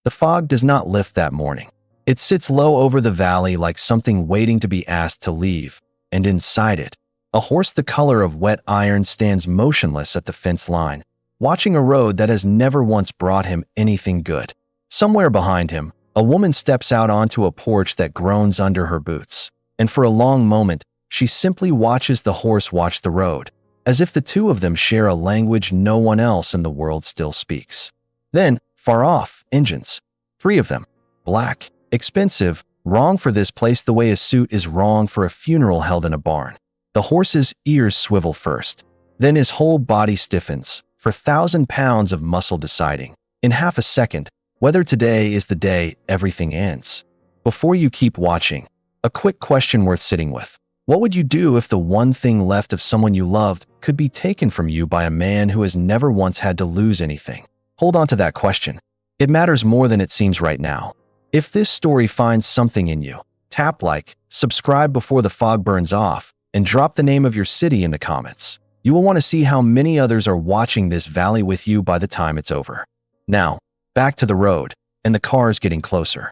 The fog does not lift that morning. It sits low over the valley like something waiting to be asked to leave, and inside it, a horse the color of wet iron stands motionless at the fence line, watching a road that has never once brought him anything good. Somewhere behind him, a woman steps out onto a porch that groans under her boots, and for a long moment, she simply watches the horse watch the road, as if the two of them share a language no one else in the world still speaks. Then, far off, engines. 3 of them. Black, expensive, wrong for this place the way a suit is wrong for a funeral held in a barn. The horse's ears swivel first. Then his whole body stiffens, for 1,000 pounds of muscle deciding, in half a second, whether today is the day everything ends. Before you keep watching, a quick question worth sitting with. What would you do if the one thing left of someone you loved could be taken from you by a man who has never once had to lose anything? Hold on to that question. It matters more than it seems right now. If this story finds something in you, tap like, subscribe before the fog burns off, and drop the name of your city in the comments. You will want to see how many others are watching this valley with you by the time it's over. Now, back to the road, and the cars getting closer.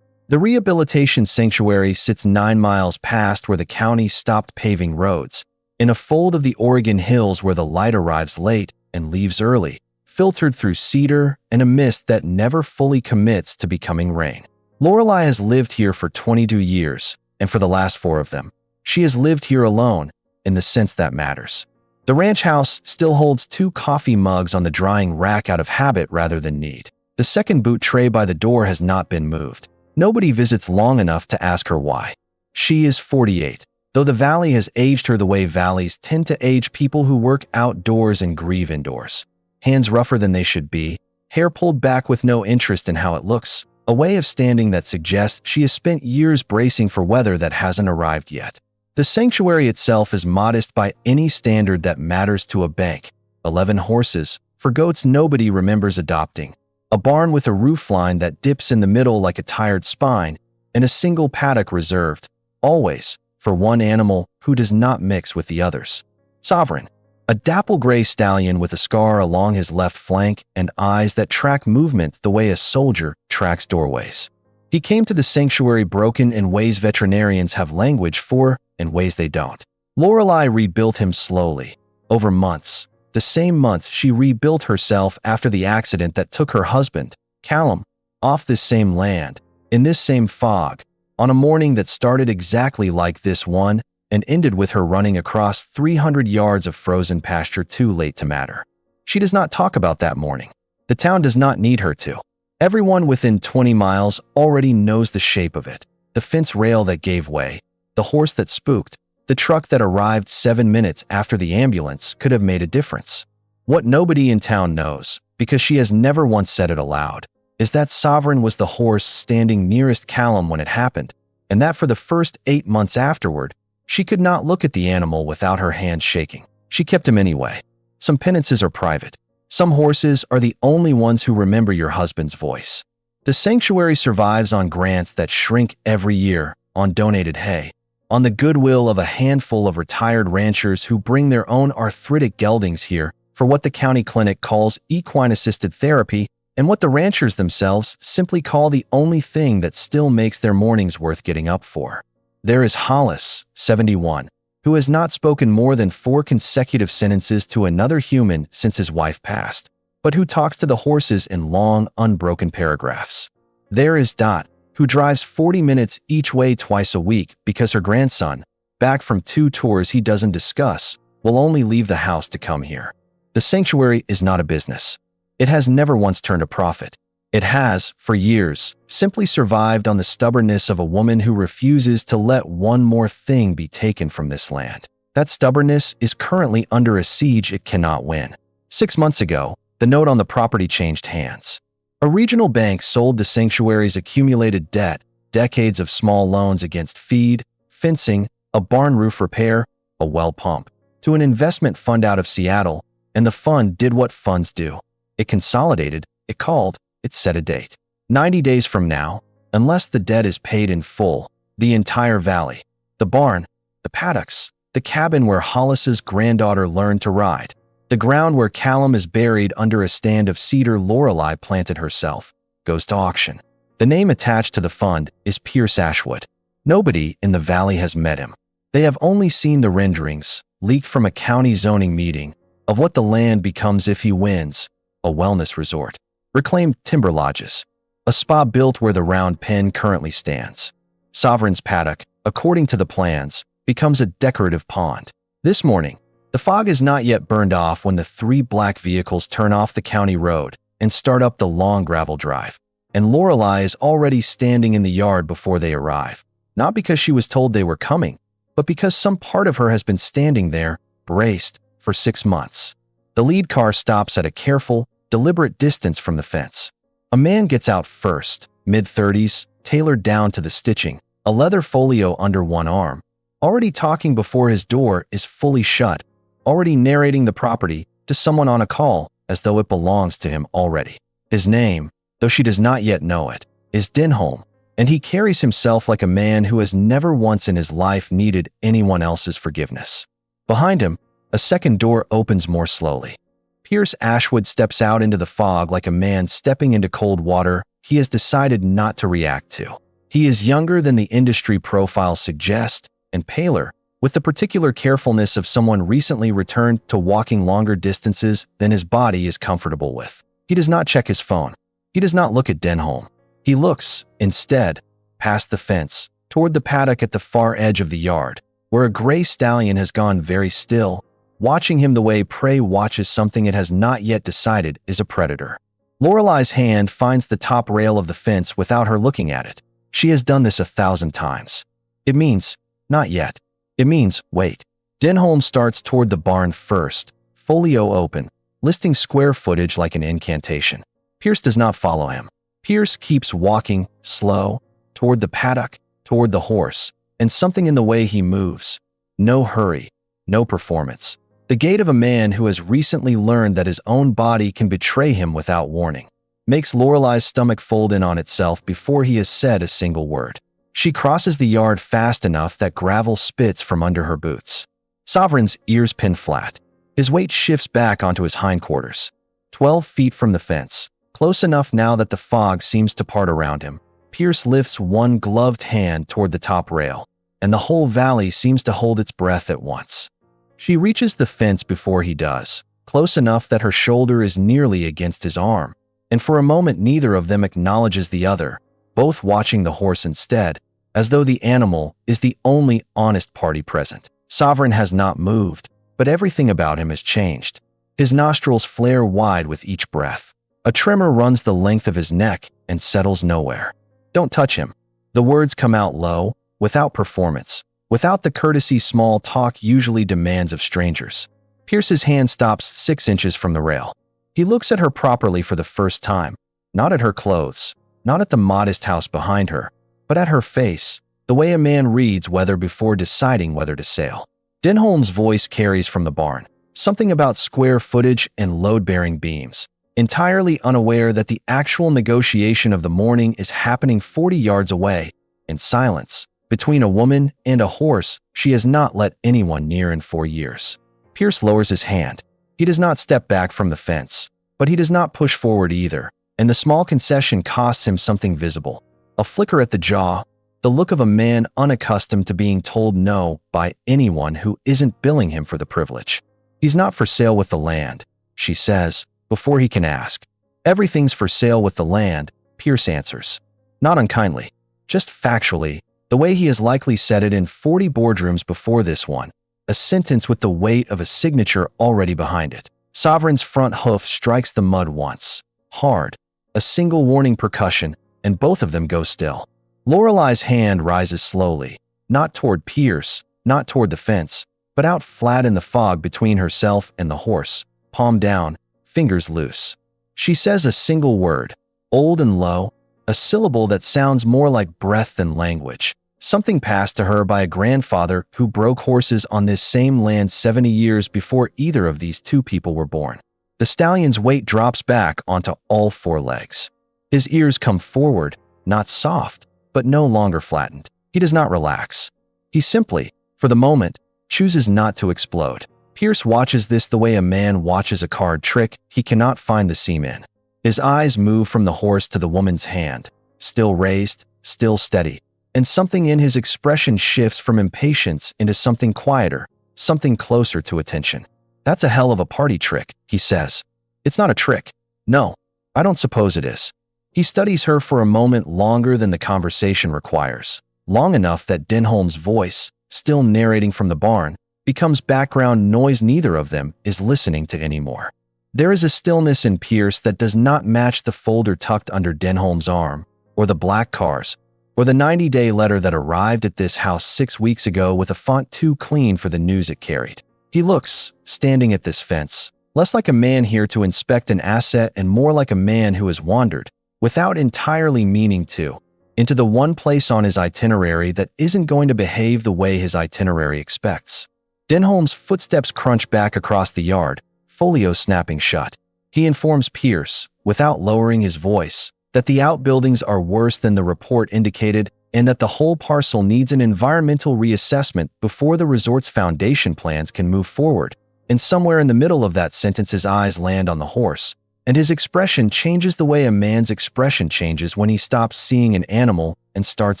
The rehabilitation sanctuary sits 9 miles past where the county stopped paving roads, in a fold of the Oregon hills where the light arrives late and leaves early, filtered through cedar and a mist that never fully commits to becoming rain. Lorelei has lived here for 22 years, and for the last 4 of them, she has lived here alone, in the sense that matters. The ranch house still holds 2 coffee mugs on the drying rack out of habit rather than need. The second boot tray by the door has not been moved. Nobody visits long enough to ask her why. She is 48, though the valley has aged her the way valleys tend to age people who work outdoors and grieve indoors. Hands rougher than they should be, hair pulled back with no interest in how it looks, a way of standing that suggests she has spent years bracing for weather that hasn't arrived yet. The sanctuary itself is modest by any standard that matters to a bank. 11 horses, for goats nobody remembers adopting. A barn with a roofline that dips in the middle like a tired spine, and a single paddock reserved, always, for one animal who does not mix with the others. Sovereign. A dapple gray stallion with a scar along his left flank and eyes that track movement the way a soldier tracks doorways. He came to the sanctuary broken in ways veterinarians have language for and ways they don't. Lorelei rebuilt him slowly, over months. The same months she rebuilt herself after the accident that took her husband, Callum, off this same land, in this same fog, on a morning that started exactly like this one and ended with her running across 300 yards of frozen pasture too late to matter. She does not talk about that morning. The town does not need her to. Everyone within 20 miles already knows the shape of it. The fence rail that gave way, the horse that spooked, the truck that arrived 7 minutes after the ambulance could have made a difference. What nobody in town knows, because she has never once said it aloud, is that Sovereign was the horse standing nearest Callum when it happened, and that for the first 8 months afterward, she could not look at the animal without her hand shaking. She kept him anyway. Some penances are private. Some horses are the only ones who remember your husband's voice. The sanctuary survives on grants that shrink every year, on donated hay, on the goodwill of a handful of retired ranchers who bring their own arthritic geldings here for what the county clinic calls equine-assisted therapy and what the ranchers themselves simply call the only thing that still makes their mornings worth getting up for. There is Hollis, 71, who has not spoken more than 4 consecutive sentences to another human since his wife passed, but who talks to the horses in long, unbroken paragraphs. There is Dot, who drives 40 minutes each way twice a week because her grandson, back from 2 tours he doesn't discuss, will only leave the house to come here. The sanctuary is not a business. It has never once turned a profit. It has, for years, simply survived on the stubbornness of a woman who refuses to let one more thing be taken from this land. That stubbornness is currently under a siege it cannot win. 6 months ago, the note on the property changed hands. A regional bank sold the sanctuary's accumulated debt, decades of small loans against feed, fencing, a barn roof repair, a well pump, to an investment fund out of Seattle, and the fund did what funds do. It consolidated, it called, it set a date. 90 days from now, unless the debt is paid in full, the entire valley, the barn, the paddocks, the cabin where Hollis's granddaughter learned to ride, the ground where Callum is buried under a stand of cedar Lorelei planted herself, goes to auction. The name attached to the fund is Pierce Ashwood. Nobody in the valley has met him. They have only seen the renderings, leaked from a county zoning meeting, of what the land becomes if he wins: a wellness resort, reclaimed timber lodges, a spa built where the round pen currently stands. Sovereign's paddock, according to the plans, becomes a decorative pond. This morning, the fog is not yet burned off when the 3 black vehicles turn off the county road and start up the long gravel drive. And Lorelei is already standing in the yard before they arrive, not because she was told they were coming, but because some part of her has been standing there, braced, for 6 months. The lead car stops at a careful, deliberate distance from the fence. A man gets out first, mid-30s, tailored down to the stitching, a leather folio under one arm, already talking before his door is fully shut, already narrating the property to someone on a call as though it belongs to him already. His name, though she does not yet know it, is Denholm, and he carries himself like a man who has never once in his life needed anyone else's forgiveness. Behind him, a second door opens more slowly. Pierce Ashwood steps out into the fog like a man stepping into cold water he has decided not to react to. He is younger than the industry profiles suggest, and paler, with the particular carefulness of someone recently returned to walking longer distances than his body is comfortable with. He does not check his phone. He does not look at Denholm. He looks, instead, past the fence, toward the paddock at the far edge of the yard, where a gray stallion has gone very still, watching him the way prey watches something it has not yet decided is a predator. Lorelei's hand finds the top rail of the fence without her looking at it. She has done this 1,000 times. It means, not yet. It means, wait. Denholm starts toward the barn first, folio open, listing square footage like an incantation. Pierce does not follow him. Pierce keeps walking, slow, toward the paddock, toward the horse, and something in the way he moves. No hurry, no performance. The gait of a man who has recently learned that his own body can betray him without warning makes Lorelei's stomach fold in on itself before he has said a single word. She crosses the yard fast enough that gravel spits from under her boots. Sovereign's ears pin flat. His weight shifts back onto his hindquarters. 12 feet from the fence, close enough now that the fog seems to part around him, Pierce lifts one gloved hand toward the top rail, and the whole valley seems to hold its breath at once. She reaches the fence before he does, close enough that her shoulder is nearly against his arm, and for a moment neither of them acknowledges the other, both watching the horse instead, as though the animal is the only honest party present. Sovereign has not moved, but everything about him has changed. His nostrils flare wide with each breath. A tremor runs the length of his neck and settles nowhere. Don't touch him. The words come out low, without performance, without the courtesy small talk usually demands of strangers. Pierce's hand stops 6 inches from the rail. He looks at her properly for the first time, not at her clothes, not at the modest house behind her, but at her face, the way a man reads weather before deciding whether to sail. Denholm's voice carries from the barn, something about square footage and load-bearing beams, entirely unaware that the actual negotiation of the morning is happening 40 yards away, in silence, between a woman and a horse she has not let anyone near in 4 years. Pierce lowers his hand. He does not step back from the fence, but he does not push forward either, and the small concession costs him something visible. A flicker at the jaw, the look of a man unaccustomed to being told no by anyone who isn't billing him for the privilege. He's not for sale with the land, she says, before he can ask. Everything's for sale with the land, Pierce answers. Not unkindly, just factually, the way he has likely said it in 40 boardrooms before this one, a sentence with the weight of a signature already behind it. Sovereign's front hoof strikes the mud once, hard, a single warning percussion, and both of them go still. Lorelei's hand rises slowly, not toward Pierce, not toward the fence, but out flat in the fog between herself and the horse, palm down, fingers loose. She says a single word, old and low, a syllable that sounds more like breath than language, something passed to her by a grandfather who broke horses on this same land 70 years before either of these two people were born. The stallion's weight drops back onto all 4 legs. His ears come forward, not soft, but no longer flattened. He does not relax. He simply, for the moment, chooses not to explode. Pierce watches this the way a man watches a card trick he cannot find the seam in. His eyes move from the horse to the woman's hand, still raised, still steady, and something in his expression shifts from impatience into something quieter, something closer to attention. "That's a hell of a party trick," he says. "It's not a trick. No, I don't suppose it is." He studies her for a moment longer than the conversation requires, long enough that Denholm's voice, still narrating from the barn, becomes background noise neither of them is listening to anymore. There is a stillness in Pierce that does not match the folder tucked under Denholm's arm, or the black cars, or the 90-day letter that arrived at this house 6 weeks ago with a font too clean for the news it carried. He looks, standing at this fence, less like a man here to inspect an asset and more like a man who has wandered, without entirely meaning to, into the one place on his itinerary that isn't going to behave the way his itinerary expects. Denholm's footsteps crunch back across the yard, folio snapping shut. He informs Pierce, without lowering his voice, that the outbuildings are worse than the report indicated and that the whole parcel needs an environmental reassessment before the resort's foundation plans can move forward. And somewhere in the middle of that sentence his eyes land on the horse, and his expression changes the way a man's expression changes when he stops seeing an animal and starts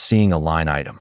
seeing a line item.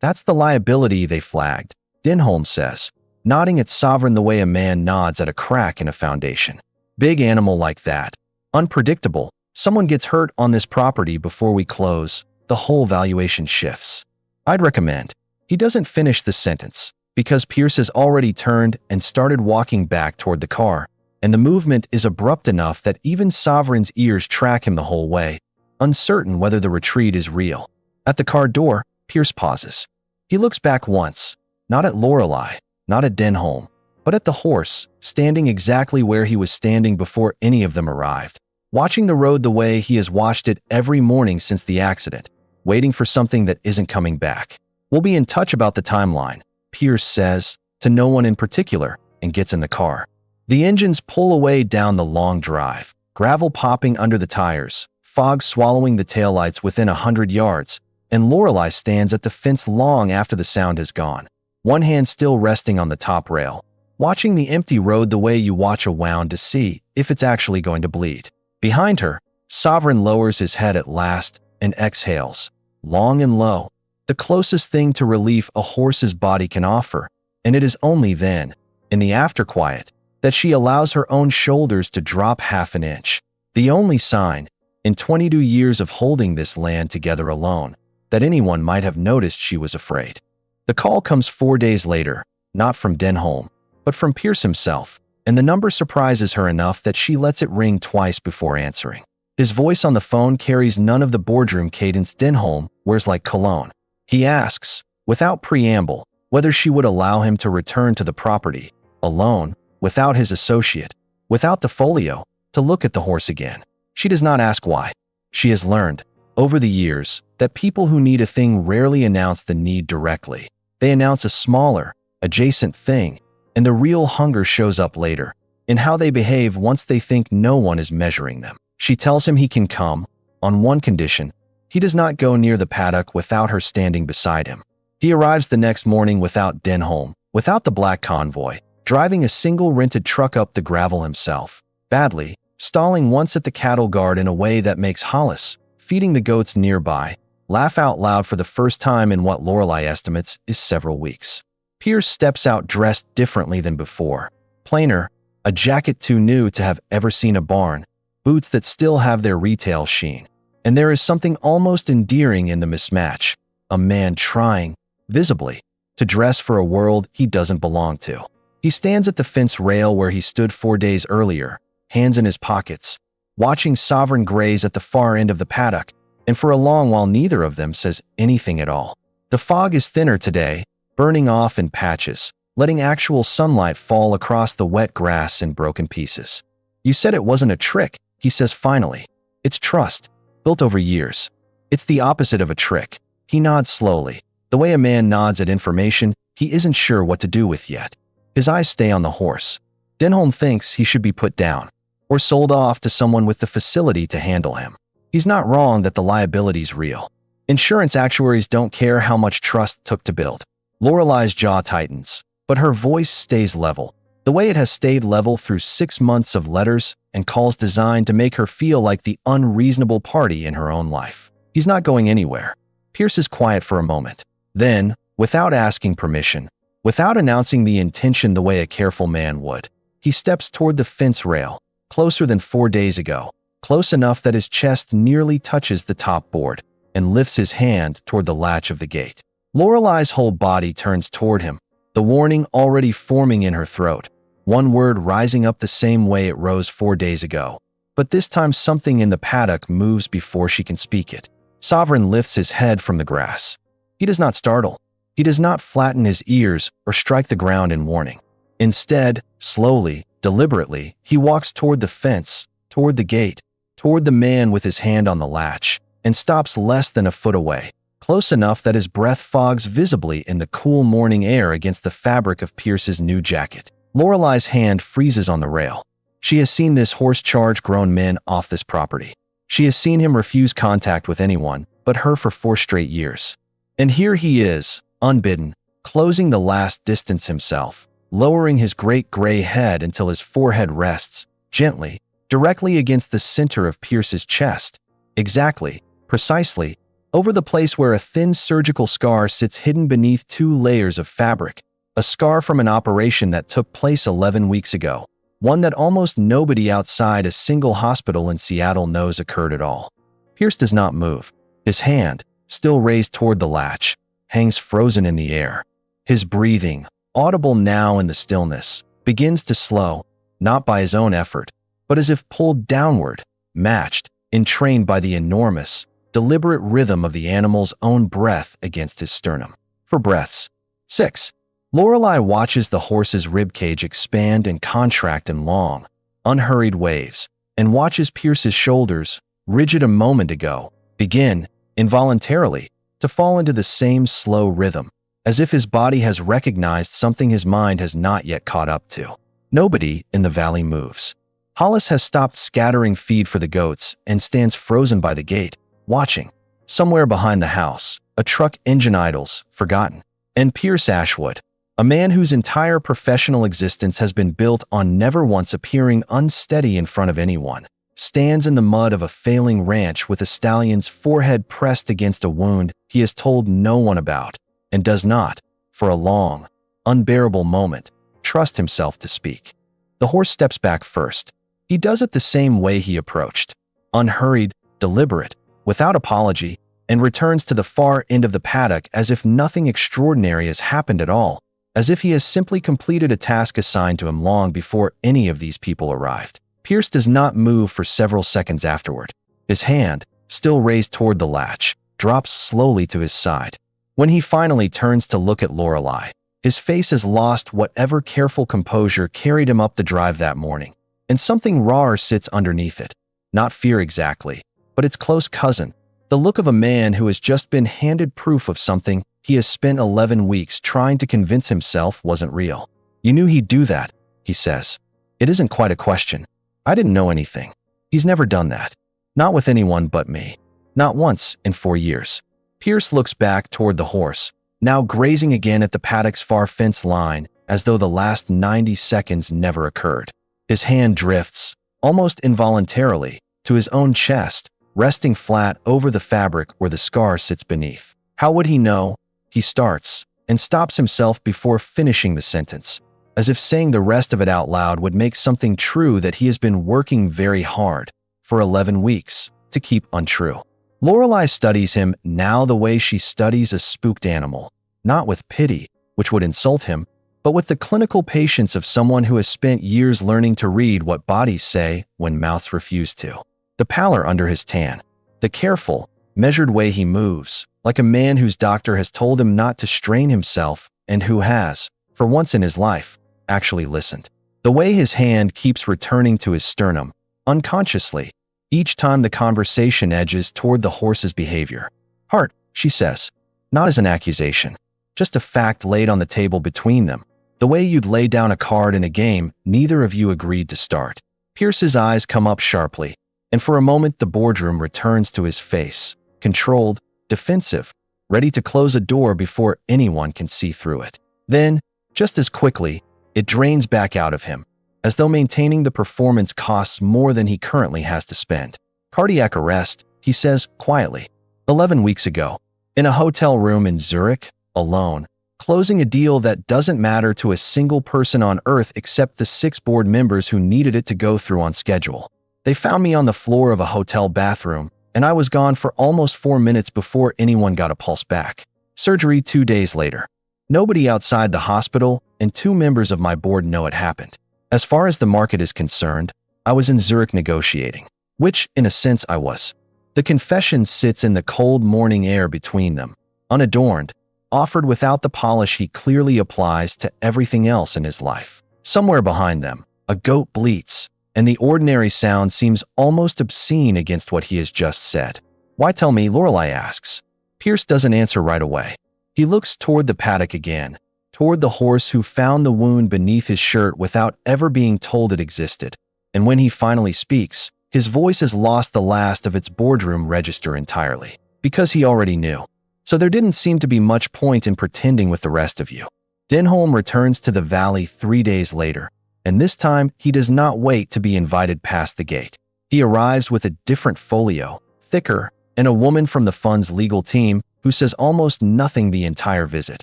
"That's the liability they flagged," Denholm says, nodding at Sovereign the way a man nods at a crack in a foundation. "Big animal like that. Unpredictable. Someone gets hurt on this property before we close. The whole valuation shifts. I'd recommend." He doesn't finish the sentence, because Pierce has already turned and started walking back toward the car, and the movement is abrupt enough that even Sovereign's ears track him the whole way, uncertain whether the retreat is real. At the car door, Pierce pauses. He looks back once, not at Lorelei, not at Denholm, but at the horse, standing exactly where he was standing before any of them arrived, watching the road the way he has watched it every morning since the accident, waiting for something that isn't coming back. "We'll be in touch about the timeline," Pierce says, to no one in particular, and gets in the car. The engines pull away down the long drive, gravel popping under the tires, fog swallowing the taillights within 100 yards, and Lorelei stands at the fence long after the sound has gone, one hand still resting on the top rail, watching the empty road the way you watch a wound to see if it's actually going to bleed. Behind her, Sovereign lowers his head at last and exhales, long and low, the closest thing to relief a horse's body can offer, and it is only then, in the afterquiet, that she allows her own shoulders to drop half an inch, the only sign, in 22 years of holding this land together alone, that anyone might have noticed she was afraid. The call comes 4 days later, not from Denholm, but from Pierce himself, and the number surprises her enough that she lets it ring twice before answering. His voice on the phone carries none of the boardroom cadence Denholm wears like cologne. He asks, without preamble, whether she would allow him to return to the property, alone, without his associate, without the folio, to look at the horse again. She does not ask why. She has learned, over the years, that people who need a thing rarely announce the need directly. They announce a smaller, adjacent thing, and the real hunger shows up later, in how they behave once they think no one is measuring them. She tells him he can come, on one condition: he does not go near the paddock without her standing beside him. He arrives the next morning without Denholm, without the black convoy, driving a single rented truck up the gravel himself, badly, stalling once at the cattle guard in a way that makes Hollis, feeding the goats nearby, laugh out loud for the first time in what Lorelei estimates is several weeks. Pierce steps out dressed differently than before, plainer, a jacket too new to have ever seen a barn, boots that still have their retail sheen. And there is something almost endearing in the mismatch, a man trying, visibly, to dress for a world he doesn't belong to. He stands at the fence rail where he stood 4 days earlier, hands in his pockets, watching Sovereign graze at the far end of the paddock, and for a long while neither of them says anything at all. The fog is thinner today, burning off in patches, letting actual sunlight fall across the wet grass in broken pieces. "You said it wasn't a trick," he says finally. "It's trust, built over years. It's the opposite of a trick." He nods slowly, the way a man nods at information he isn't sure what to do with yet. His eyes stay on the horse. Denholm thinks he should be put down, or sold off to someone with the facility to handle him. He's not wrong that the liability's real. Insurance actuaries don't care how much trust took to build. Lorelei's jaw tightens, but her voice stays level, the way it has stayed level through 6 months of letters and calls designed to make her feel like the unreasonable party in her own life. He's not going anywhere. Pierce is quiet for a moment. Then, without asking permission, without announcing the intention the way a careful man would, he steps toward the fence rail, closer than 4 days ago, close enough that his chest nearly touches the top board, and lifts his hand toward the latch of the gate. Lorelei's whole body turns toward him, the warning already forming in her throat, one word rising up the same way it rose 4 days ago. But this time something in the paddock moves before she can speak it. Sovereign lifts his head from the grass. He does not startle. He does not flatten his ears or strike the ground in warning. Instead, slowly, deliberately, he walks toward the fence, toward the gate, toward the man with his hand on the latch, and stops less than a foot away, close enough that his breath fogs visibly in the cool morning air against the fabric of Pierce's new jacket. Lorelei's hand freezes on the rail. She has seen this horse charge grown men off this property. She has seen him refuse contact with anyone but her for 4 straight years. And here he is, unbidden, closing the last distance himself, lowering his great gray head until his forehead rests, gently, directly against the center of Pierce's chest. Exactly, precisely, over the place where a thin surgical scar sits hidden beneath 2 layers of fabric, a scar from an operation that took place 11 weeks ago, one that almost nobody outside a single hospital in Seattle knows occurred at all. Pierce does not move. His hand, still raised toward the latch, hangs frozen in the air. His breathing, audible now in the stillness, begins to slow, not by his own effort, but as if pulled downward, matched, entrained by the enormous, deliberate rhythm of the animal's own breath against his sternum. For breaths. 6. Lorelei watches the horse's ribcage expand and contract in long, unhurried waves, and watches Pierce's shoulders, rigid a moment ago, begin, involuntarily, to fall into the same slow rhythm, as if his body has recognized something his mind has not yet caught up to. Nobody in the valley moves. Hollis has stopped scattering feed for the goats and stands frozen by the gate, watching. Somewhere behind the house, a truck engine idles, forgotten. And Pierce Ashwood, a man whose entire professional existence has been built on never once appearing unsteady in front of anyone, stands in the mud of a failing ranch with a stallion's forehead pressed against a wound he has told no one about, and does not, for a long, unbearable moment, trust himself to speak. The horse steps back first. He does it the same way he approached, unhurried, deliberate, without apology, and returns to the far end of the paddock as if nothing extraordinary has happened at all, as if he has simply completed a task assigned to him long before any of these people arrived. Pierce does not move for several seconds afterward. His hand, still raised toward the latch, drops slowly to his side. When he finally turns to look at Lorelei, his face has lost whatever careful composure carried him up the drive that morning, and something rawer sits underneath it. Not fear exactly, but its close cousin, the look of a man who has just been handed proof of something he has spent 11 weeks trying to convince himself wasn't real. "You knew he'd do that," he says. "It isn't quite a question. I didn't know anything. He's never done that. Not with anyone but me. Not once in 4 years." Pierce looks back toward the horse, now grazing again at the paddock's far fence line, as though the last 90 seconds never occurred. His hand drifts, almost involuntarily, to his own chest, resting flat over the fabric where the scar sits beneath. How would he know? He starts, and stops himself before finishing the sentence, as if saying the rest of it out loud would make something true that he has been working very hard, for 11 weeks, to keep untrue. Lorelei studies him now the way she studies a spooked animal, not with pity, which would insult him, but with the clinical patience of someone who has spent years learning to read what bodies say when mouths refuse to. The pallor under his tan, the careful, measured way he moves, like a man whose doctor has told him not to strain himself and who has, for once in his life, actually listened. The way his hand keeps returning to his sternum, unconsciously, each time the conversation edges toward the horse's behavior. "Heart," she says, not as an accusation, just a fact laid on the table between them, the way you'd lay down a card in a game neither of you agreed to start. Pierce's eyes come up sharply, and for a moment the boardroom returns to his face, controlled, defensive, ready to close a door before anyone can see through it. Then, just as quickly, it drains back out of him, as though maintaining the performance costs more than he currently has to spend. Cardiac arrest, he says quietly. 11 weeks ago, in a hotel room in Zurich, alone, closing a deal that doesn't matter to a single person on earth except the 6 board members who needed it to go through on schedule. They found me on the floor of a hotel bathroom, and I was gone for almost 4 minutes before anyone got a pulse back. Surgery 2 days later. Nobody outside the hospital and 2 members of my board know it happened. As far as the market is concerned, I was in Zurich negotiating, which, in a sense, I was. The confession sits in the cold morning air between them, unadorned, offered without the polish he clearly applies to everything else in his life. Somewhere behind them, a goat bleats, and the ordinary sound seems almost obscene against what he has just said. "Why tell me?" Lorelei asks. Pierce doesn't answer right away. He looks toward the paddock again, toward the horse who found the wound beneath his shirt without ever being told it existed. And when he finally speaks, his voice has lost the last of its boardroom register entirely, because he already knew. So there didn't seem to be much point in pretending with the rest of you. Denholm returns to the valley 3 days later, and this time he does not wait to be invited past the gate. He arrives with a different folio, thicker, and a woman from the fund's legal team who says almost nothing the entire visit.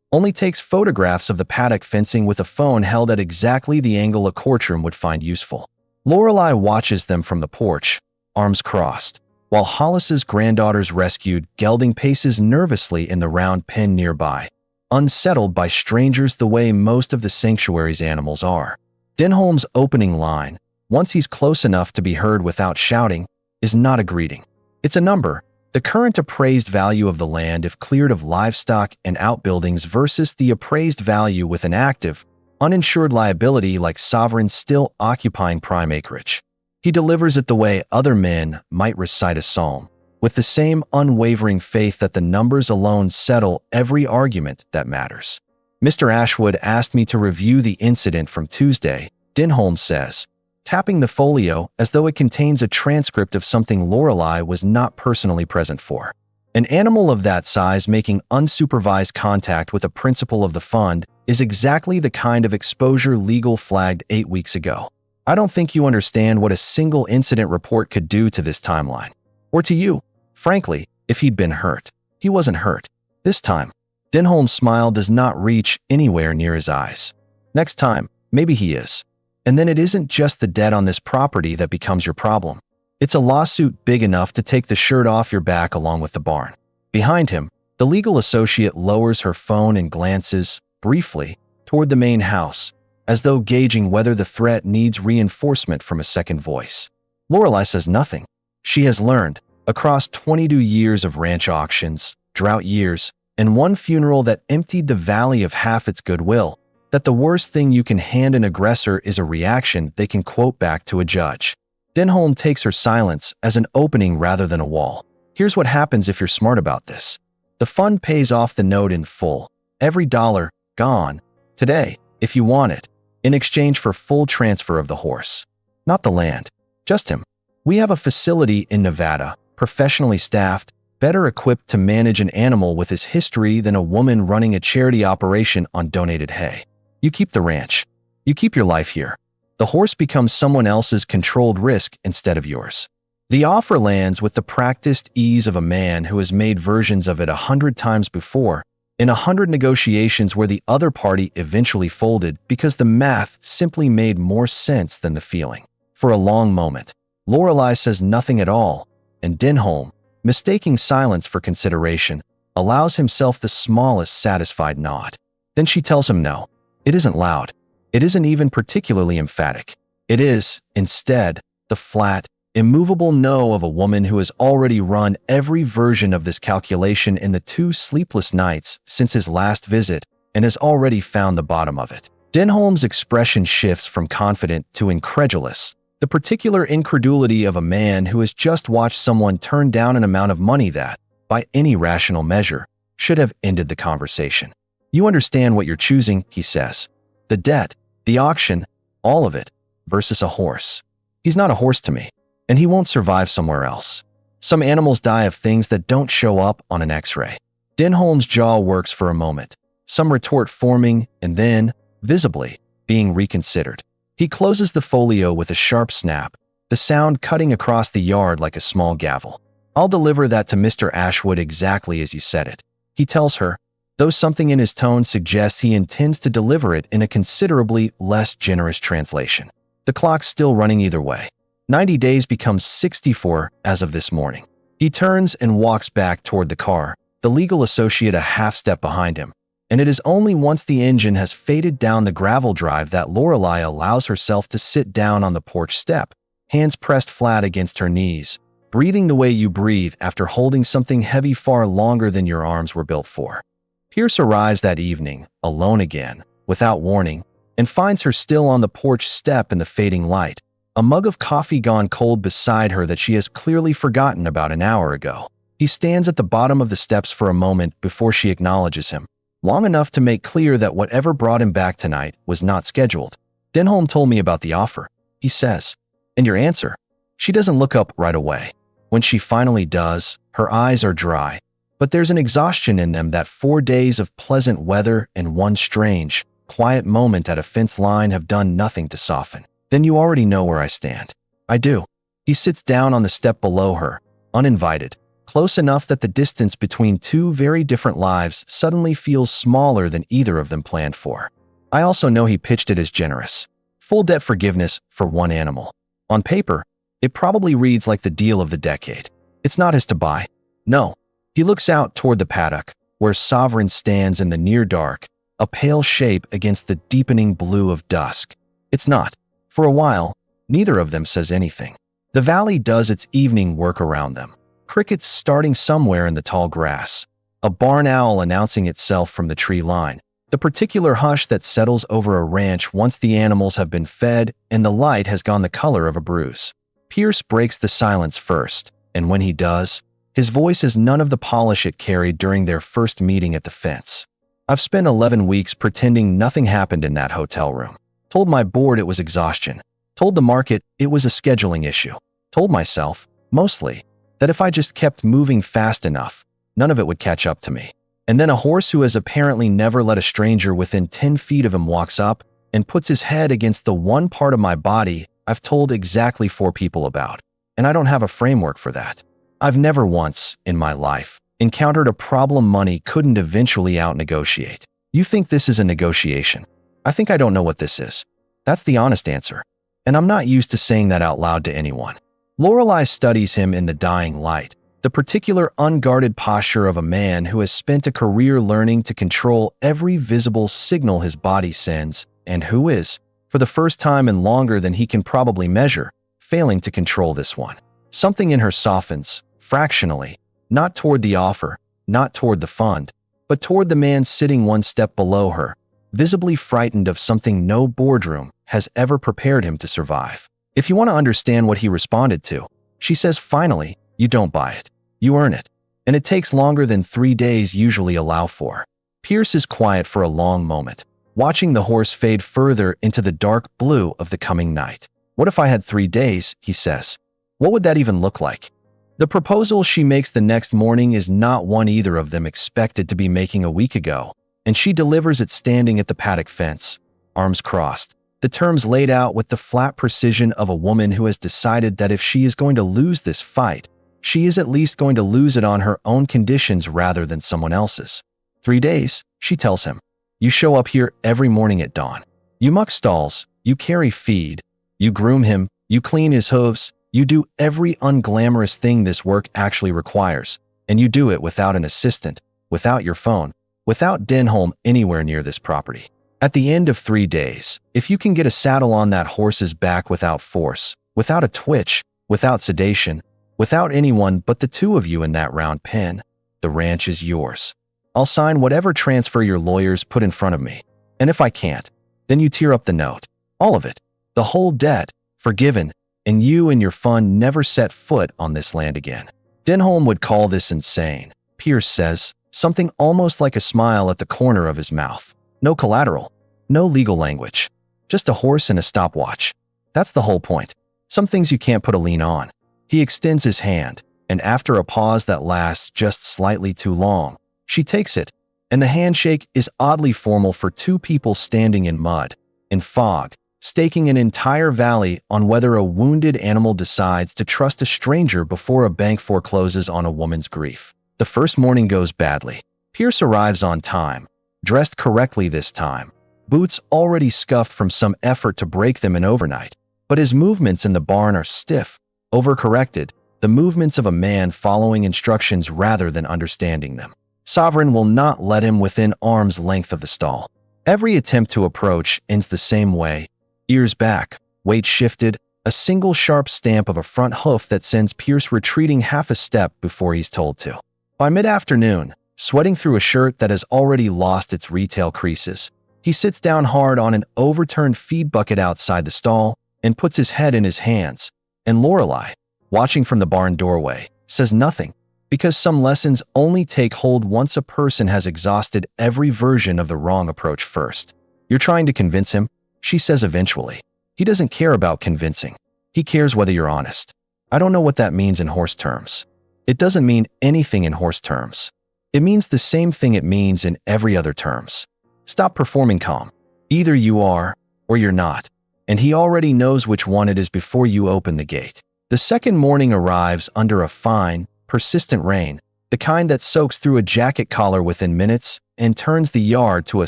Only takes photographs of the paddock fencing with a phone held at exactly the angle a courtroom would find useful. Lorelei watches them from the porch, arms crossed, while Hollis's granddaughter's rescued gelding paces nervously in the round pen nearby, unsettled by strangers the way most of the sanctuary's animals are. Denholm's opening line, once he's close enough to be heard without shouting, is not a greeting. It's a number, the current appraised value of the land if cleared of livestock and outbuildings versus the appraised value with an active, uninsured liability like sovereigns still occupying prime acreage. He delivers it the way other men might recite a psalm, with the same unwavering faith that the numbers alone settle every argument that matters. "Mr. Ashwood asked me to review the incident from Tuesday," Denholm says, tapping the folio as though it contains a transcript of something Lorelei was not personally present for. An animal of that size making unsupervised contact with a principal of the fund is exactly the kind of exposure legal flagged 8 weeks ago. I don't think you understand what a single incident report could do to this timeline. Or to you. Frankly, if he'd been hurt. He wasn't hurt. This time. Denholm's smile does not reach anywhere near his eyes. Next time, maybe he is. And then it isn't just the debt on this property that becomes your problem. It's a lawsuit big enough to take the shirt off your back along with the barn. Behind him, the legal associate lowers her phone and glances, briefly, toward the main house, as though gauging whether the threat needs reinforcement from a second voice. Lorelei says nothing. She has learned, across 22 years of ranch auctions, drought years, and one funeral that emptied the valley of half its goodwill, that the worst thing you can hand an aggressor is a reaction they can quote back to a judge. Denholm takes her silence as an opening rather than a wall. Here's what happens if you're smart about this. The fund pays off the note in full. Every dollar, gone. Today, if you want it. In exchange for full transfer of the horse. Not the land. Just him. We have a facility in Nevada, professionally staffed, better equipped to manage an animal with his history than a woman running a charity operation on donated hay. You keep the ranch. You keep your life here. The horse becomes someone else's controlled risk instead of yours. The offer lands with the practiced ease of a man who has made versions of it 100 times before, in 100 negotiations where the other party eventually folded because the math simply made more sense than the feeling. For a long moment, Lorelei says nothing at all, and Denholm, mistaking silence for consideration, allows himself the smallest satisfied nod. Then she tells him no. It isn't loud. It isn't even particularly emphatic. It is, instead, the flat, immovable no of a woman who has already run every version of this calculation in the 2 sleepless nights since his last visit and has already found the bottom of it. Denholm's expression shifts from confident to incredulous, the particular incredulity of a man who has just watched someone turn down an amount of money that, by any rational measure, should have ended the conversation. "You understand what you're choosing," he says. "The debt, the auction, all of it, versus a horse. He's not a horse to me, and he won't survive somewhere else. Some animals die of things that don't show up on an X-ray." Denholm's jaw works for a moment, some retort forming and then, visibly, being reconsidered. He closes the folio with a sharp snap, the sound cutting across the yard like a small gavel. I'll deliver that to Mr. Ashwood exactly as you said it, he tells her, though something in his tone suggests he intends to deliver it in a considerably less generous translation. The clock's still running either way. 90 days becomes 64 as of this morning. He turns and walks back toward the car, the legal associate a half step behind him, and it is only once the engine has faded down the gravel drive that Lorelei allows herself to sit down on the porch step, hands pressed flat against her knees, breathing the way you breathe after holding something heavy far longer than your arms were built for. Pierce arrives that evening, alone again, without warning, and finds her still on the porch step in the fading light, a mug of coffee gone cold beside her that she has clearly forgotten about an hour ago. He stands at the bottom of the steps for a moment before she acknowledges him, long enough to make clear that whatever brought him back tonight was not scheduled. Denholm told me about the offer, he says. And your answer? She doesn't look up right away. When she finally does, her eyes are dry, but there's an exhaustion in them that 4 days of pleasant weather and one strange, quiet moment at a fence line have done nothing to soften. Then you already know where I stand. I do. He sits down on the step below her, uninvited, close enough that the distance between two very different lives suddenly feels smaller than either of them planned for. I also know he pitched it as generous. Full debt forgiveness for one animal. On paper, it probably reads like the deal of the decade. It's not his to buy. No. He looks out toward the paddock, where Sovereign stands in the near dark, a pale shape against the deepening blue of dusk. It's not. For a while, neither of them says anything. The valley does its evening work around them. Crickets starting somewhere in the tall grass. A barn owl announcing itself from the tree line. The particular hush that settles over a ranch once the animals have been fed and the light has gone the color of a bruise. Pierce breaks the silence first, and when he does, his voice has none of the polish it carried during their first meeting at the fence. I've spent 11 weeks pretending nothing happened in that hotel room. Told my board it was exhaustion. Told the market it was a scheduling issue. Told myself, mostly, that if I just kept moving fast enough, none of it would catch up to me. And then a horse who has apparently never let a stranger within 10 feet of him walks up and puts his head against the one part of my body I've told exactly 4 people about. And I don't have a framework for that. I've never once, in my life, encountered a problem money couldn't eventually out-negotiate. You think this is a negotiation? I think I don't know what this is. That's the honest answer. And I'm not used to saying that out loud to anyone. Lorelei studies him in the dying light, the particular unguarded posture of a man who has spent a career learning to control every visible signal his body sends, and who is, for the first time and longer than he can probably measure, failing to control this one. Something in her softens, fractionally, not toward the offer, not toward the fund, but toward the man sitting one step below her, visibly frightened of something no boardroom has ever prepared him to survive. If you want to understand what he responded to, she says finally, you don't buy it. You earn it. And it takes longer than 3 days usually allow for. Pierce is quiet for a long moment, watching the horse fade further into the dark blue of the coming night. What if I had 3 days, he says. What would that even look like? The proposal she makes the next morning is not one either of them expected to be making a week ago, and she delivers it standing at the paddock fence, arms crossed, the terms laid out with the flat precision of a woman who has decided that if she is going to lose this fight, she is at least going to lose it on her own conditions rather than someone else's. 3 days, she tells him. You show up here every morning at dawn. You muck stalls, you carry feed, you groom him, you clean his hooves, you do every unglamorous thing this work actually requires, and you do it without an assistant, without your phone, without Denholm anywhere near this property. At the end of 3 days, if you can get a saddle on that horse's back without force, without a twitch, without sedation, without anyone but the two of you in that round pen, the ranch is yours. I'll sign whatever transfer your lawyers put in front of me. And if I can't, then you tear up the note. All of it. The whole debt, forgiven, and you and your fund never set foot on this land again. Denholm would call this insane, Pierce says, something almost like a smile at the corner of his mouth. No collateral, no legal language, just a horse and a stopwatch. That's the whole point. Some things you can't put a lien on. He extends his hand, and after a pause that lasts just slightly too long, she takes it, and the handshake is oddly formal for two people standing in mud, in fog, staking an entire valley on whether a wounded animal decides to trust a stranger before a bank forecloses on a woman's grief. The first morning goes badly. Pierce arrives on time, dressed correctly this time, boots already scuffed from some effort to break them in overnight. But his movements in the barn are stiff, overcorrected, the movements of a man following instructions rather than understanding them. Sovereign will not let him within arm's length of the stall. Every attempt to approach ends the same way. Ears back, weight shifted, a single sharp stamp of a front hoof that sends Pierce retreating half a step before he's told to. By mid-afternoon, sweating through a shirt that has already lost its retail creases, he sits down hard on an overturned feed bucket outside the stall and puts his head in his hands. And Lorelei, watching from the barn doorway, says nothing, because some lessons only take hold once a person has exhausted every version of the wrong approach first. "You're trying to convince him," she says eventually. "He doesn't care about convincing. He cares whether you're honest." I don't know what that means in horse terms. It doesn't mean anything in horse terms. It means the same thing it means in every other terms. Stop performing calm. Either you are, or you're not. And he already knows which one it is before you open the gate. The second morning arrives under a fine, persistent rain, the kind that soaks through a jacket collar within minutes and turns the yard to a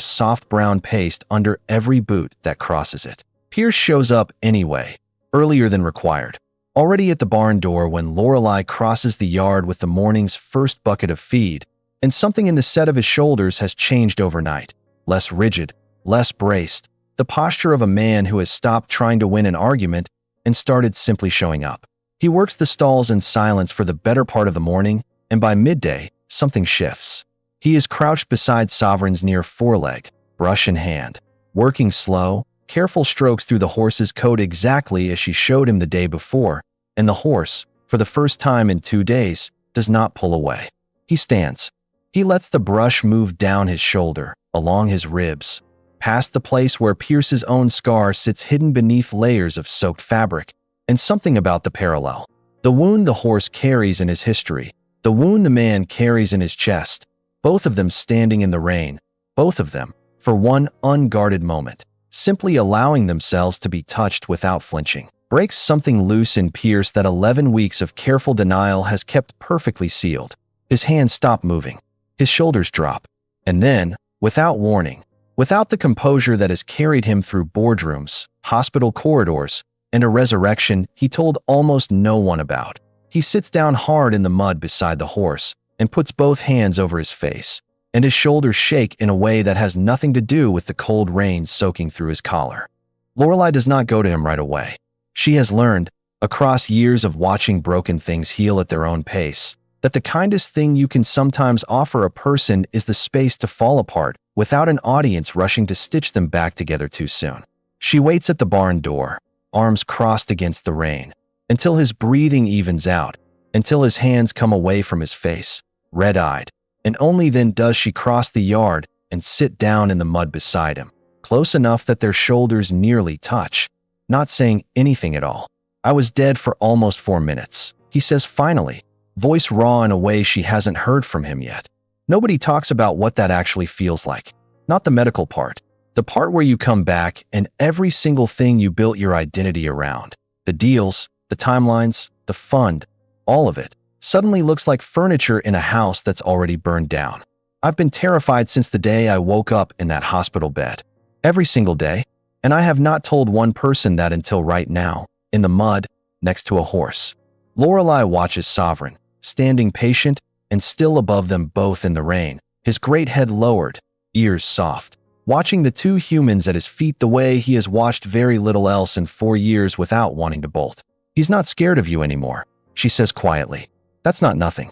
soft brown paste under every boot that crosses it. Pierce shows up anyway, earlier than required, already at the barn door when Lorelei crosses the yard with the morning's first bucket of feed, and something in the set of his shoulders has changed overnight. Less rigid, less braced, the posture of a man who has stopped trying to win an argument and started simply showing up. He works the stalls in silence for the better part of the morning, and by midday, something shifts. He is crouched beside Sovereign's near foreleg, brush in hand, working slow, careful strokes through the horse's coat exactly as she showed him the day before, and the horse, for the first time in 2 days, does not pull away. He stands. He lets the brush move down his shoulder, along his ribs, past the place where Pierce's own scar sits hidden beneath layers of soaked fabric, and something about the parallel. The wound the horse carries in his history, the wound the man carries in his chest, both of them standing in the rain, both of them, for one unguarded moment, simply allowing themselves to be touched without flinching, breaks something loose in Pierce that 11 weeks of careful denial has kept perfectly sealed. His hands stop moving. His shoulders drop. And then, without warning, without the composure that has carried him through boardrooms, hospital corridors, and a resurrection he told almost no one about, he sits down hard in the mud beside the horse and puts both hands over his face, and his shoulders shake in a way that has nothing to do with the cold rain soaking through his collar. Lorelei does not go to him right away. She has learned, across years of watching broken things heal at their own pace, that the kindest thing you can sometimes offer a person is the space to fall apart without an audience rushing to stitch them back together too soon. She waits at the barn door, arms crossed against the rain, until his breathing evens out, until his hands come away from his face, red-eyed, and only then does she cross the yard and sit down in the mud beside him, close enough that their shoulders nearly touch, not saying anything at all. "I was dead for almost 4 minutes," he says finally, voice raw in a way she hasn't heard from him yet. Nobody talks about what that actually feels like. Not the medical part. The part where you come back and every single thing you built your identity around, the deals, the timelines, the fund, all of it, suddenly looks like furniture in a house that's already burned down. I've been terrified since the day I woke up in that hospital bed. Every single day. And I have not told one person that until right now, in the mud, next to a horse. Lorelei watches Sovereign, standing patient and still above them both in the rain, his great head lowered, ears soft, watching the two humans at his feet the way he has watched very little else in 4 years without wanting to bolt. "He's not scared of you anymore," she says quietly. "That's not nothing."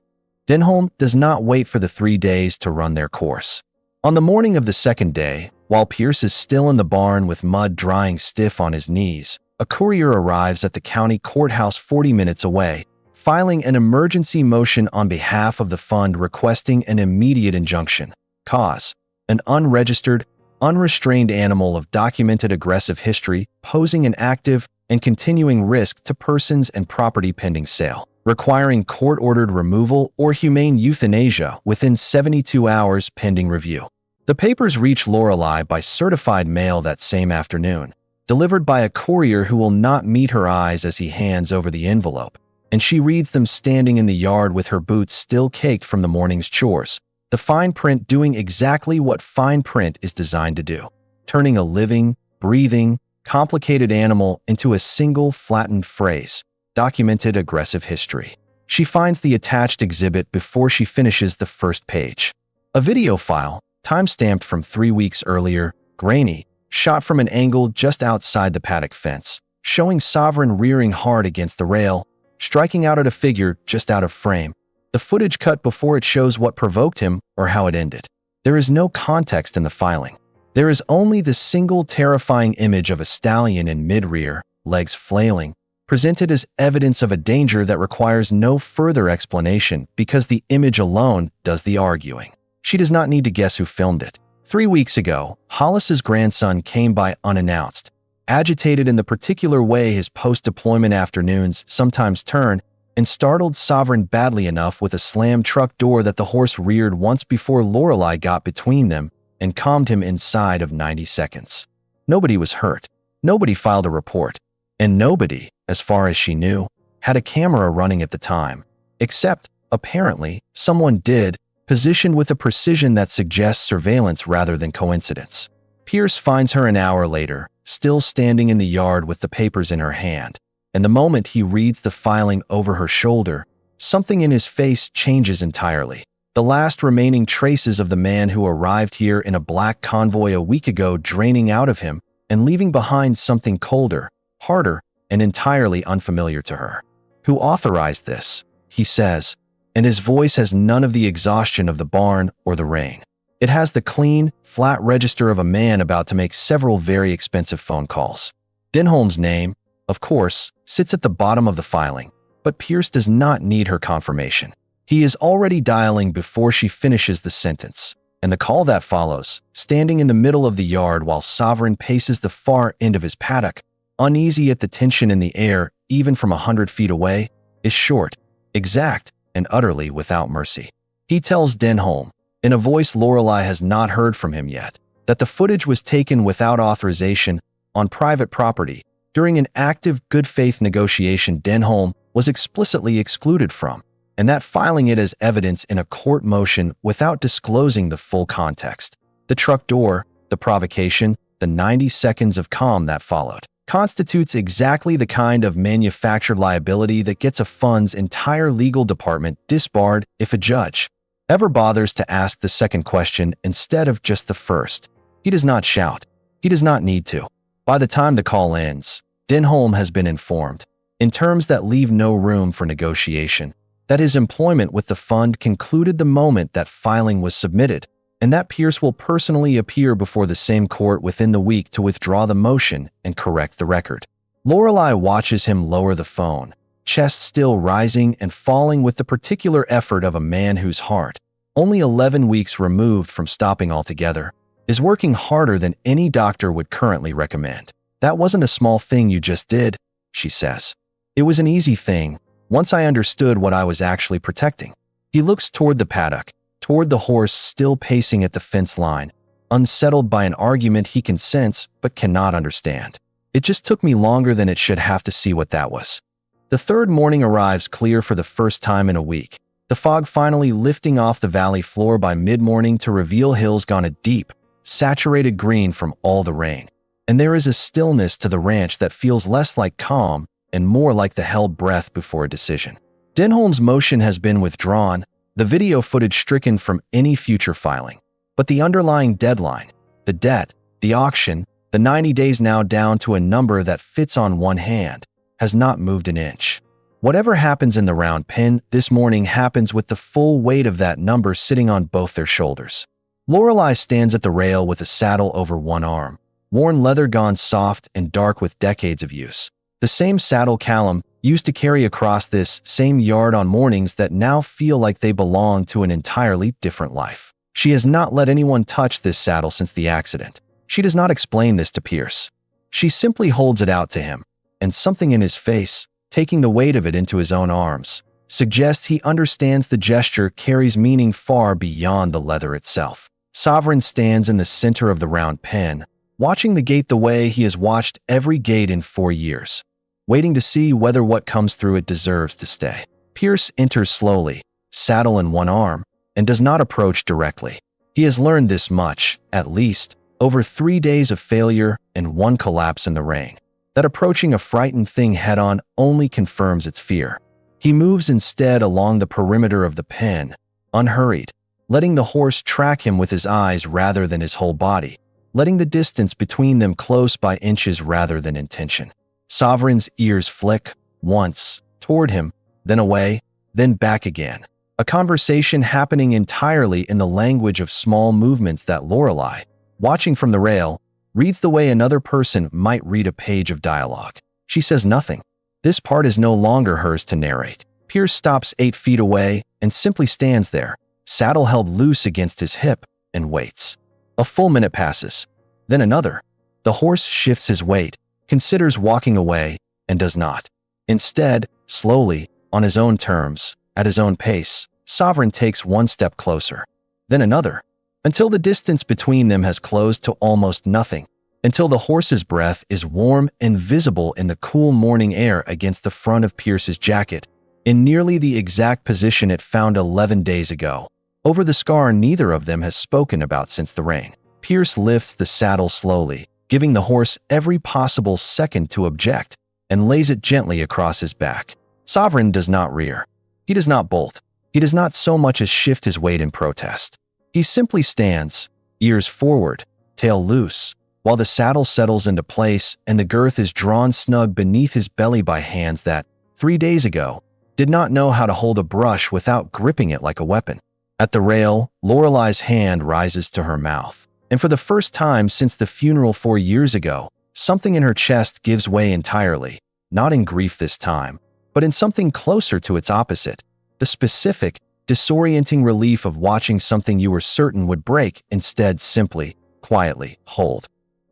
Denholm does not wait for the 3 days to run their course. On the morning of the second day, while Pierce is still in the barn with mud drying stiff on his knees, a courier arrives at the county courthouse 40 minutes away, filing an emergency motion on behalf of the fund requesting an immediate injunction. Cause: an unregistered, unrestrained animal of documented aggressive history posing an active and continuing risk to persons and property pending sale, requiring court-ordered removal or humane euthanasia within 72 hours pending review. The papers reach Lorelei by certified mail that same afternoon, delivered by a courier who will not meet her eyes as he hands over the envelope, and she reads them standing in the yard with her boots still caked from the morning's chores. The fine print doing exactly what fine print is designed to do, turning a living, breathing, complicated animal into a single flattened phrase, documented aggressive history. She finds the attached exhibit before she finishes the first page. A video file, time-stamped from 3 weeks earlier, grainy, shot from an angle just outside the paddock fence, showing Sovereign rearing hard against the rail, striking out at a figure just out of frame. The footage cut before it shows what provoked him or how it ended. There is no context in the filing. There is only the single terrifying image of a stallion in mid-rear, legs flailing, presented as evidence of a danger that requires no further explanation because the image alone does the arguing. She does not need to guess who filmed it. 3 weeks ago, Hollis's grandson came by unannounced, agitated in the particular way his post-deployment afternoons sometimes turn, and startled Sovereign badly enough with a slammed truck door that the horse reared once before Lorelei got between them and calmed him inside of 90 seconds. Nobody was hurt. Nobody filed a report. And nobody, as far as she knew, had a camera running at the time. Except, apparently, someone did, positioned with a precision that suggests surveillance rather than coincidence. Pierce finds her an hour later, still standing in the yard with the papers in her hand. And the moment he reads the filing over her shoulder, something in his face changes entirely. The last remaining traces of the man who arrived here in a black convoy a week ago draining out of him and leaving behind something colder, harder, and entirely unfamiliar to her. Who authorized this? He says, and his voice has none of the exhaustion of the barn or the rain. It has the clean, flat register of a man about to make several very expensive phone calls. Denholm's name, of course, sits at the bottom of the filing, but Pierce does not need her confirmation. He is already dialing before she finishes the sentence, and the call that follows, standing in the middle of the yard while Sovereign paces the far end of his paddock, uneasy at the tension in the air even from 100 feet away, is short, exact, and utterly without mercy. He tells Denholm, in a voice Lorelei has not heard from him yet, that the footage was taken without authorization on private property during an active good-faith negotiation Denholm was explicitly excluded from, and that filing it as evidence in a court motion without disclosing the full context. The truck door, the provocation, the 90 seconds of calm that followed, constitutes exactly the kind of manufactured liability that gets a fund's entire legal department disbarred if a judge ever bothers to ask the second question instead of just the first. He does not shout. He does not need to. By the time the call ends, Denholm has been informed, in terms that leave no room for negotiation, that his employment with the fund concluded the moment that filing was submitted, and that Pierce will personally appear before the same court within the week to withdraw the motion and correct the record. Lorelei watches him lower the phone, chest still rising and falling with the particular effort of a man whose heart, only 11 weeks removed from stopping altogether, is working harder than any doctor would currently recommend. That wasn't a small thing you just did, she says. It was an easy thing, once I understood what I was actually protecting. He looks toward the paddock, toward the horse still pacing at the fence line, unsettled by an argument he can sense but cannot understand. It just took me longer than it should have to see what that was. The third morning arrives clear for the first time in a week, the fog finally lifting off the valley floor by mid-morning to reveal hills gone a deep, saturated green from all the rain. And there is a stillness to the ranch that feels less like calm and more like the held breath before a decision. Denholm's motion has been withdrawn, the video footage stricken from any future filing. But the underlying deadline, the debt, the auction, the 90 days now down to a number that fits on one hand, has not moved an inch. Whatever happens in the round pen this morning happens with the full weight of that number sitting on both their shoulders. Lorelei stands at the rail with a saddle over one arm, worn leather gone soft and dark with decades of use. The same saddle Callum used to carry across this same yard on mornings that now feel like they belong to an entirely different life. She has not let anyone touch this saddle since the accident. She does not explain this to Pierce. She simply holds it out to him, and something in his face, taking the weight of it into his own arms, suggests he understands the gesture carries meaning far beyond the leather itself. Sovereign stands in the center of the round pen, watching the gate the way he has watched every gate in 4 years, waiting to see whether what comes through it deserves to stay. Pierce enters slowly, saddle in one arm, and does not approach directly. He has learned this much, at least, over 3 days of failure and 1 collapse in the rain, that approaching a frightened thing head-on only confirms its fear. He moves instead along the perimeter of the pen, unhurried, letting the horse track him with his eyes rather than his whole body, letting the distance between them close by inches rather than intention. Sovereign's ears flick, once, toward him, then away, then back again. A conversation happening entirely in the language of small movements that Lorelei, watching from the rail, reads the way another person might read a page of dialogue. She says nothing. This part is no longer hers to narrate. Pierce stops 8 feet away and simply stands there, saddle held loose against his hip, and waits. A full minute passes. Then another. The horse shifts his weight, considers walking away, and does not. Instead, slowly, on his own terms, at his own pace, Sovereign takes 1 step closer. Then another. Until the distance between them has closed to almost nothing, until the horse's breath is warm and visible in the cool morning air against the front of Pierce's jacket, in nearly the exact position it found 11 days ago, over the scar neither of them has spoken about since the rain. Pierce lifts the saddle slowly, giving the horse every possible second to object, and lays it gently across his back. Sovereign does not rear. He does not bolt. He does not so much as shift his weight in protest. He simply stands, ears forward, tail loose, while the saddle settles into place and the girth is drawn snug beneath his belly by hands that, 3 days ago, did not know how to hold a brush without gripping it like a weapon. At the rail, Lorelei's hand rises to her mouth, and for the first time since the funeral 4 years ago, something in her chest gives way entirely, not in grief this time, but in something closer to its opposite, the specific, disorienting relief of watching something you were certain would break instead simply, quietly, hold.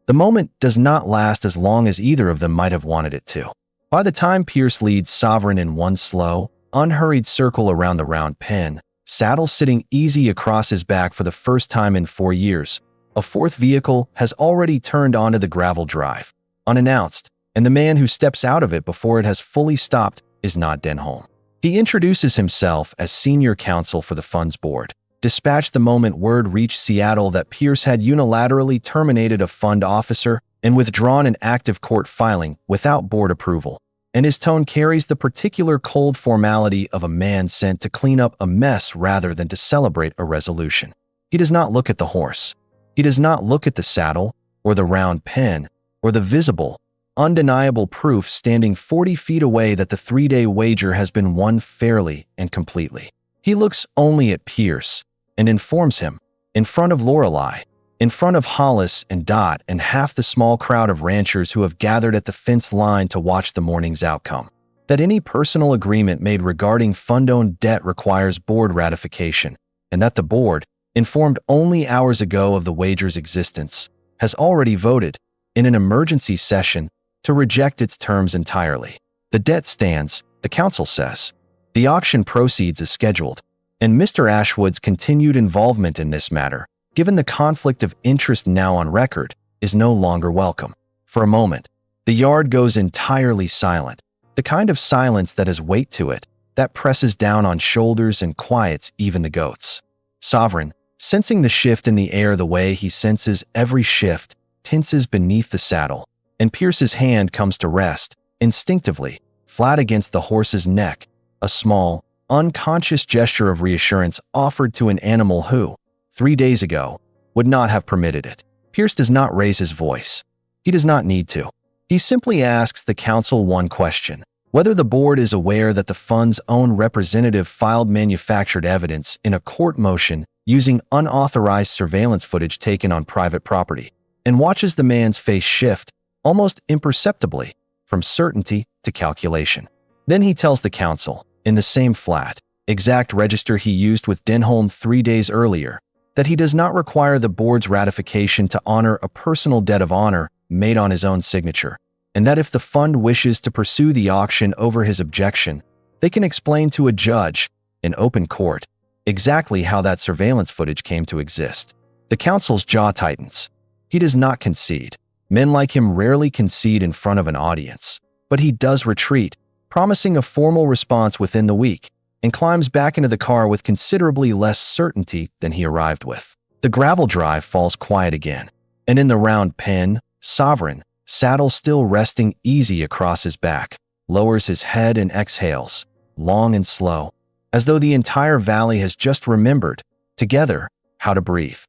The moment does not last as long as either of them might have wanted it to. By the time Pierce leads Sovereign in one slow, unhurried circle around the round pen, saddle sitting easy across his back for the first time in 4 years, a 4th vehicle has already turned onto the gravel drive, unannounced, and the man who steps out of it before it has fully stopped is not Denholm. He introduces himself as senior counsel for the funds board, dispatched the moment word reached Seattle that Pierce had unilaterally terminated a fund officer and withdrawn an active court filing without board approval, and his tone carries the particular cold formality of a man sent to clean up a mess rather than to celebrate a resolution. He does not look at the horse. He does not look at the saddle, or the round pen, or the visible, undeniable proof standing 40 feet away that the 3-day wager has been won fairly and completely. He looks only at Pierce and informs him, in front of Lorelei, in front of Hollis and Dot and half the small crowd of ranchers who have gathered at the fence line to watch the morning's outcome, that any personal agreement made regarding fund-owned debt requires board ratification, and that the board, informed only hours ago of the wager's existence, has already voted, in an emergency session, to reject its terms entirely. The debt stands, the council says. The auction proceeds as scheduled, and Mr. Ashwood's continued involvement in this matter, given the conflict of interest now on record, is no longer welcome. For a moment, the yard goes entirely silent, the kind of silence that has weight to it, that presses down on shoulders and quiets even the goats. Sovereign, sensing the shift in the air the way he senses every shift, tenses beneath the saddle, and Pierce's hand comes to rest, instinctively, flat against the horse's neck, a small, unconscious gesture of reassurance offered to an animal who, 3 days ago, would not have permitted it. Pierce does not raise his voice. He does not need to. He simply asks the council one question: whether the board is aware that the fund's own representative filed manufactured evidence in a court motion using unauthorized surveillance footage taken on private property, and watches the man's face shift, almost imperceptibly, from certainty to calculation. Then he tells the council, in the same flat, exact register he used with Denholm 3 days earlier, that he does not require the board's ratification to honor a personal debt of honor made on his own signature, and that if the fund wishes to pursue the auction over his objection, they can explain to a judge, in open court, exactly how that surveillance footage came to exist. The council's jaw tightens. He does not concede. Men like him rarely concede in front of an audience. But he does retreat, promising a formal response within the week, and climbs back into the car with considerably less certainty than he arrived with. The gravel drive falls quiet again, and in the round pen, Sovereign, saddle still resting easy across his back, lowers his head and exhales, long and slow, as though the entire valley has just remembered, together, how to breathe.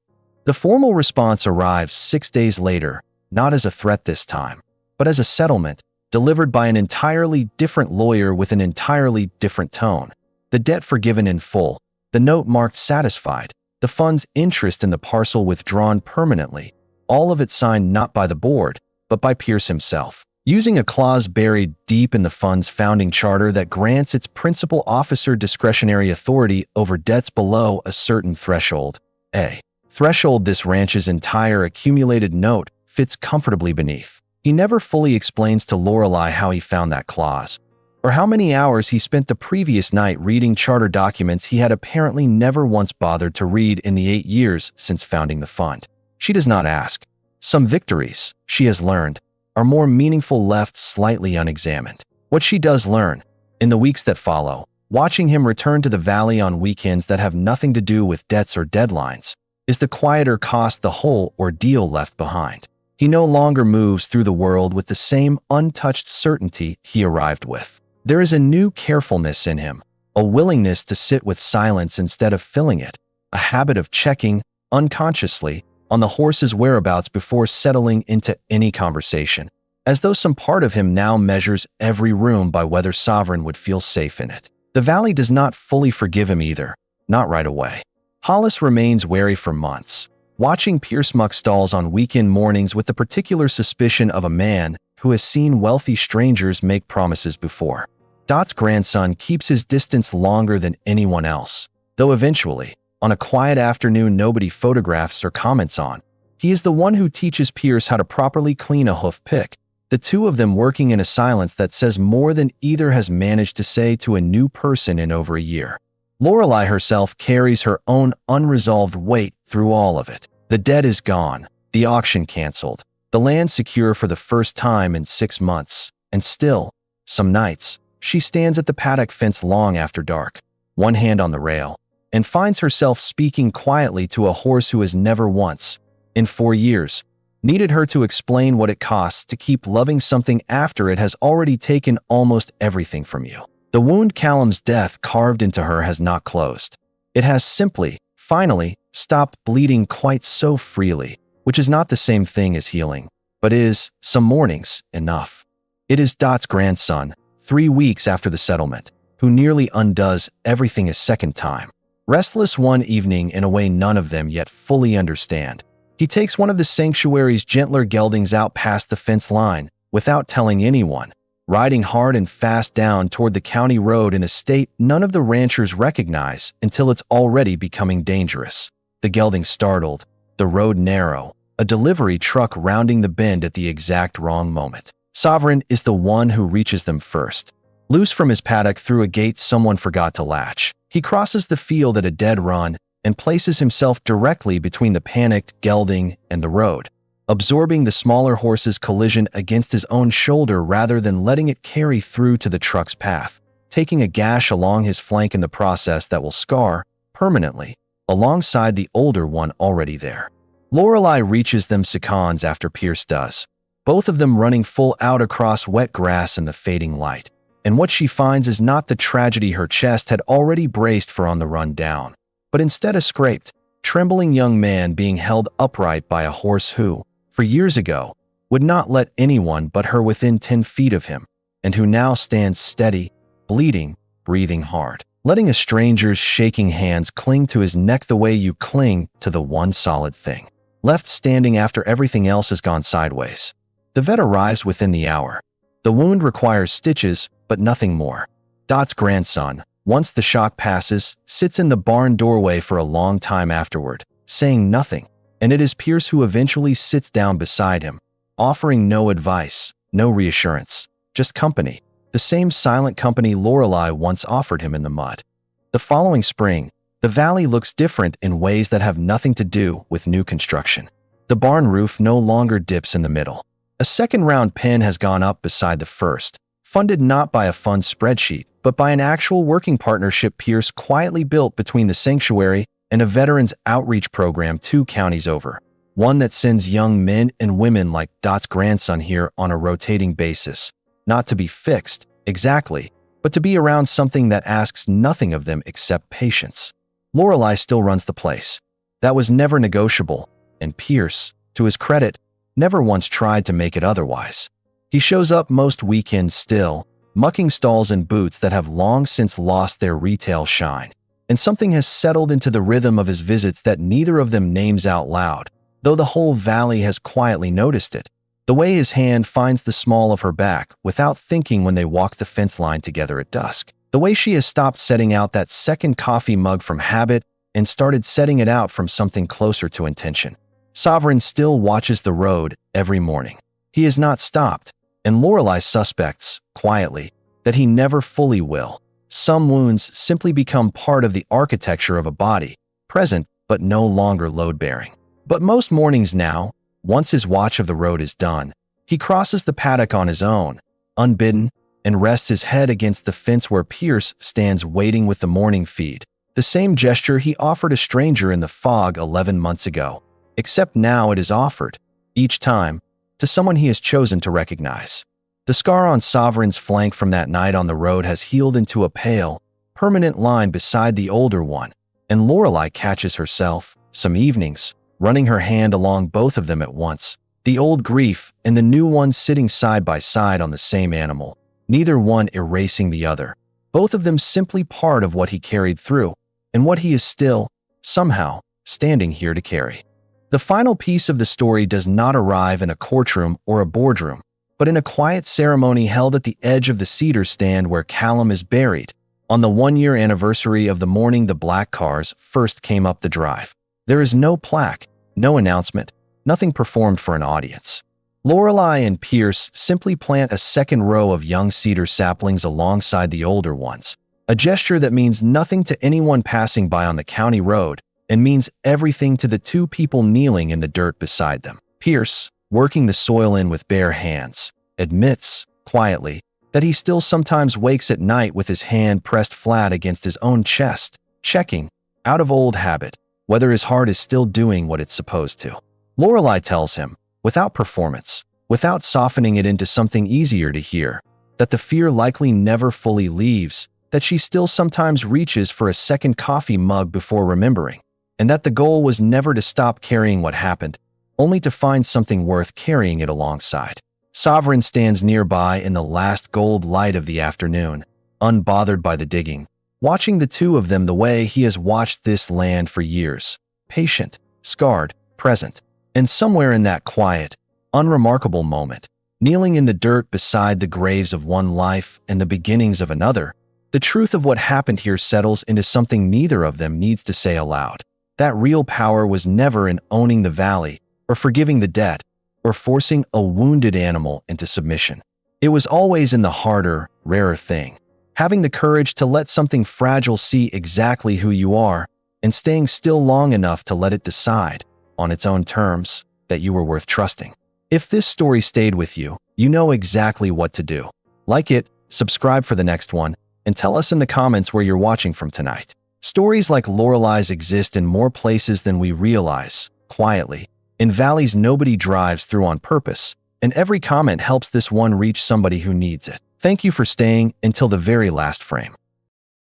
The formal response arrives 6 days later, not as a threat this time, but as a settlement, delivered by an entirely different lawyer with an entirely different tone. The debt forgiven in full, the note marked satisfied, the fund's interest in the parcel withdrawn permanently, all of it signed not by the board, but by Pierce himself, using a clause buried deep in the fund's founding charter that grants its principal officer discretionary authority over debts below a certain threshold. A threshold this ranch's entire accumulated note fits comfortably beneath. He never fully explains to Lorelei how he found that clause, or how many hours he spent the previous night reading charter documents he had apparently never once bothered to read in the 8 years since founding the fund. She does not ask. Some victories, she has learned, are more meaningful left slightly unexamined. What she does learn, in the weeks that follow, watching him return to the valley on weekends that have nothing to do with debts or deadlines, is the quieter cost the whole ordeal left behind. He no longer moves through the world with the same untouched certainty he arrived with. There is a new carefulness in him, a willingness to sit with silence instead of filling it, a habit of checking, unconsciously, on the horse's whereabouts before settling into any conversation, as though some part of him now measures every room by whether Sovereign would feel safe in it. The valley does not fully forgive him either, not right away. Hollis remains wary for months, watching Pierce muck stalls on weekend mornings with the particular suspicion of a man who has seen wealthy strangers make promises before. Dot's grandson keeps his distance longer than anyone else, though eventually, on a quiet afternoon nobody photographs or comments on, he is the one who teaches Pierce how to properly clean a hoof pick, the two of them working in a silence that says more than either has managed to say to a new person in over a year. Lorelei herself carries her own unresolved weight through all of it. The debt is gone, the auction canceled, the land secure for the first time in 6 months, and still, some nights, she stands at the paddock fence long after dark, one hand on the rail, and finds herself speaking quietly to a horse who has never once, in 4 years, needed her to explain what it costs to keep loving something after it has already taken almost everything from you. The wound Callum's death carved into her has not closed. It has simply, finally, stopped bleeding quite so freely, which is not the same thing as healing, but is, some mornings, enough. It is Dot's grandson, 3 weeks after the settlement, who nearly undoes everything a second time. Restless one evening in a way none of them yet fully understand, he takes one of the sanctuary's gentler geldings out past the fence line, without telling anyone, riding hard and fast down toward the county road in a state none of the ranchers recognize until it's already becoming dangerous. The gelding startled, the road narrow, a delivery truck rounding the bend at the exact wrong moment. Sovereign is the one who reaches them first. Loose from his paddock through a gate someone forgot to latch, he crosses the field at a dead run and places himself directly between the panicked gelding and the road, absorbing the smaller horse's collision against his own shoulder rather than letting it carry through to the truck's path, taking a gash along his flank in the process that will scar, permanently, alongside the older one already there. Lorelei reaches them seconds after Pierce does, both of them running full out across wet grass in the fading light. And what she finds is not the tragedy her chest had already braced for on the run down, but instead a scraped, trembling young man being held upright by a horse who, for years ago, would not let anyone but her within 10 feet of him, and who now stands steady, bleeding, breathing hard, letting a stranger's shaking hands cling to his neck the way you cling to the one solid thing, left standing after everything else has gone sideways. The vet arrives within the hour. The wound requires stitches, but nothing more. Dot's grandson, once the shock passes, sits in the barn doorway for a long time afterward, saying nothing, and it is Pierce who eventually sits down beside him, offering no advice, no reassurance, just company, the same silent company Lorelei once offered him in the mud. The following spring, the valley looks different in ways that have nothing to do with new construction. The barn roof no longer dips in the middle. A second round pin has gone up beside the first, funded not by a fund spreadsheet, but by an actual working partnership Pierce quietly built between the sanctuary and a veterans outreach program 2 counties over. One that sends young men and women like Dot's grandson here on a rotating basis, not to be fixed, exactly, but to be around something that asks nothing of them except patience. Lorelei still runs the place. That was never negotiable, and Pierce, to his credit, never once tried to make it otherwise. He shows up most weekends still, mucking stalls and boots that have long since lost their retail shine, and something has settled into the rhythm of his visits that neither of them names out loud, though the whole valley has quietly noticed it. The way his hand finds the small of her back without thinking when they walk the fence line together at dusk. The way she has stopped setting out that second coffee mug from habit and started setting it out from something closer to intention. Sovereign still watches the road every morning. He has not stopped, and Lorelei suspects, quietly, that he never fully will. Some wounds simply become part of the architecture of a body, present but no longer load-bearing. But most mornings now, once his watch of the road is done, he crosses the paddock on his own, unbidden, and rests his head against the fence where Pierce stands waiting with the morning feed. The same gesture he offered a stranger in the fog 11 months ago, except now it is offered, each time, to someone he has chosen to recognize. The scar on Sovereign's flank from that night on the road has healed into a pale, permanent line beside the older one, and Lorelei catches herself, some evenings, running her hand along both of them at once, the old grief and the new one sitting side by side on the same animal, neither one erasing the other, both of them simply part of what he carried through, and what he is still, somehow, standing here to carry. The final piece of the story does not arrive in a courtroom or a boardroom, but in a quiet ceremony held at the edge of the cedar stand where Callum is buried, on the 1-year anniversary of the morning the black cars first came up the drive. There is no plaque, no announcement, nothing performed for an audience. Lorelei and Pierce simply plant a second row of young cedar saplings alongside the older ones, a gesture that means nothing to anyone passing by on the county road and means everything to the 2 people kneeling in the dirt beside them. Pierce, working the soil in with bare hands, admits, quietly, that he still sometimes wakes at night with his hand pressed flat against his own chest, checking, out of old habit, whether his heart is still doing what it's supposed to. Lorelei tells him, without performance, without softening it into something easier to hear, that the fear likely never fully leaves, that she still sometimes reaches for a second coffee mug before remembering, and that the goal was never to stop carrying what happened, only to find something worth carrying it alongside. Sovereign stands nearby in the last gold light of the afternoon, unbothered by the digging, watching the 2 of them the way he has watched this land for years, patient, scarred, present, and somewhere in that quiet, unremarkable moment, kneeling in the dirt beside the graves of one life and the beginnings of another, the truth of what happened here settles into something neither of them needs to say aloud. That real power was never in owning the valley, or forgiving the debt, or forcing a wounded animal into submission. It was always in the harder, rarer thing, having the courage to let something fragile see exactly who you are, and staying still long enough to let it decide, on its own terms, that you were worth trusting. If this story stayed with you, you know exactly what to do. Like it, subscribe for the next one, and tell us in the comments where you're watching from tonight. Stories like Lorelei's exist in more places than we realize, quietly, in valleys nobody drives through on purpose, and every comment helps this one reach somebody who needs it. Thank you for staying until the very last frame.